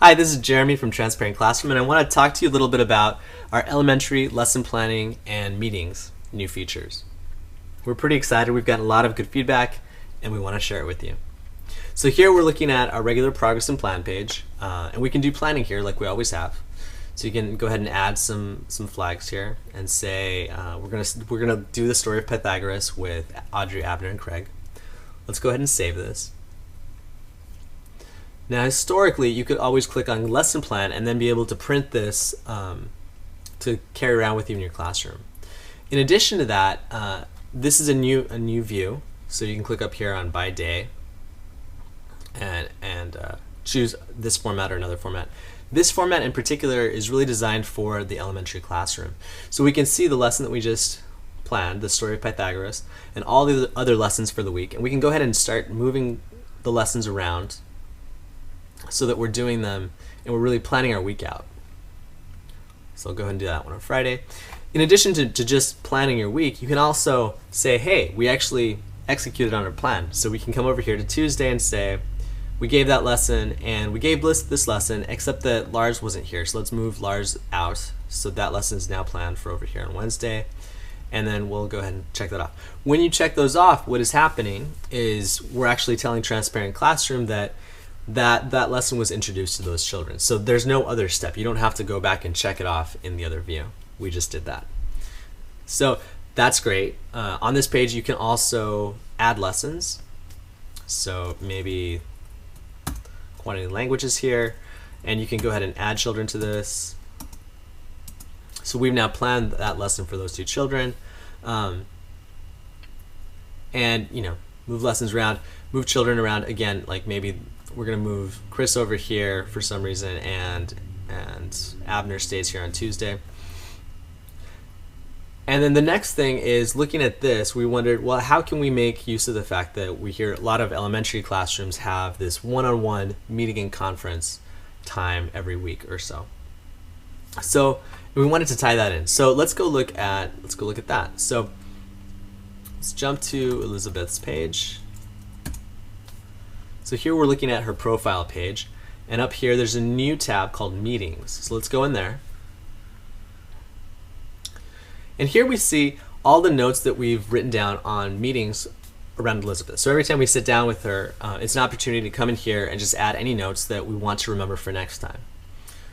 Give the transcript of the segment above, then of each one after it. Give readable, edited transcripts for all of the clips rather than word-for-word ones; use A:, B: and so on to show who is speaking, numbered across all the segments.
A: Hi, this is Jeremy from Transparent Classroom, and I want to talk to you a little bit about our elementary lesson planning and meetings new features. We're pretty excited. We've gotten a lot of good feedback, and we want to share it with you. So here we're looking at our regular progress and plan page, and we can do planning here like we always have. So you can go ahead and add some flags here and say we're gonna do the story of Pythagoras with Audrey, Abner, and Craig. Let's go ahead and save this. Now historically, you could always click on lesson plan and then be able to print this to carry around with you in your classroom. In addition to that, this is a new view, so you can click up here on by day and choose this format or another format. This format in particular is really designed for the elementary classroom. So we can see the lesson that we just planned, the story of Pythagoras, and all the other lessons for the week. And we can go ahead and start moving the lessons around so that we're doing them and we're really planning our week out. So I'll go ahead and do that one on Friday. In addition to just planning your week, you can also say, hey, we actually executed on our plan. So we can come over here to Tuesday and say, we gave that lesson and we gave this lesson, except that Lars wasn't here. So let's move Lars out. So that lesson is now planned for over here on Wednesday. And then we'll go ahead and check that off. When you check those off, what is happening is we're actually telling Transparent Classroom that lesson was introduced to those children. So there's no other step. You don't have to go back and check it off in the other view. We just did that. So that's great. On this page, you can also add lessons. So maybe quantity languages here, and you can go ahead and add children to this. So we've now planned that lesson for those two children. And move lessons around, move children around again, like maybe we're going to move Chris over here for some reason, and Abner stays here on Tuesday. And then the next thing is looking at this, we wondered, well, how can we make use of the fact that we hear a lot of elementary classrooms have this one-on-one meeting and conference time every week or so. So we wanted to tie that in. So let's go look at that. So let's jump to Elizabeth's page. So here we're looking at her profile page, and up here there's a new tab called Meetings. So let's go in there. And here we see all the notes that we've written down on meetings around Elizabeth. So every time we sit down with her, it's an opportunity to come in here and just add any notes that we want to remember for next time.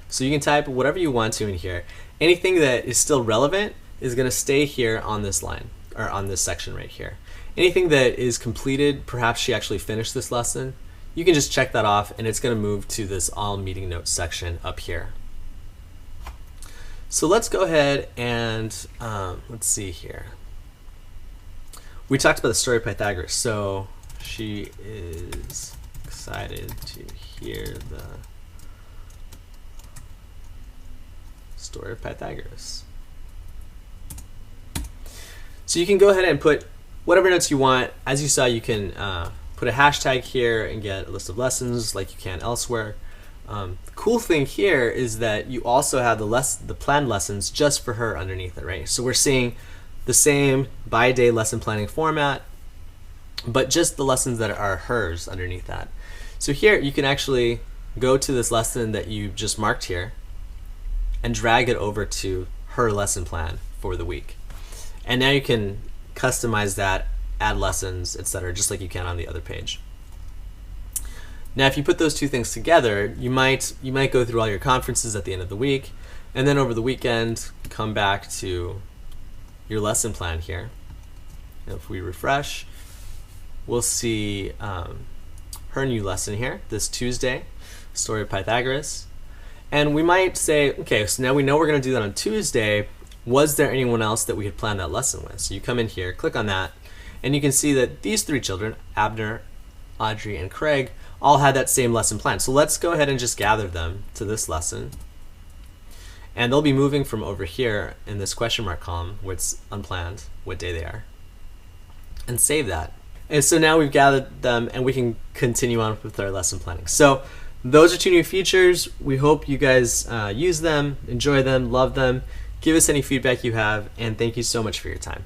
A: So you can type whatever you want to in here. Anything that is still relevant is going to stay here on this line, or on this section right here. Anything that is completed, perhaps she actually finished this lesson, you can just check that off and it's going to move to this all meeting notes section up here. So let's go ahead and let's see here. We talked about the story of Pythagoras. So she is excited to hear the story of Pythagoras. So you can go ahead and put whatever notes you want. As you saw, you can put a hashtag here and get a list of lessons like you can elsewhere. The cool thing here is that you also have the planned lessons just for her underneath it, right? So we're seeing the same by day lesson planning format, but just the lessons that are hers underneath that. So here you can actually go to this lesson that you just marked here and drag it over to her lesson plan for the week. And now you can customize that, add lessons, etc., just like you can on the other page. Now, if you put those two things together, you might go through all your conferences at the end of the week, and then over the weekend, come back to your lesson plan here. And if we refresh, we'll see her new lesson here, this Tuesday, story of Pythagoras. And we might say, okay, so now we know we're going to do that on Tuesday. Was there anyone else that we had planned that lesson with? So you come in here, click on that, and you can see that these three children, Abner, Audrey, and Craig, all had that same lesson plan. So let's go ahead and just gather them to this lesson. And they'll be moving from over here in this question mark column where it's unplanned, what day they are, and save that. And so now we've gathered them and we can continue on with our lesson planning. So those are two new features. We hope you guys use them, enjoy them, love them. Give us any feedback you have, and thank you so much for your time.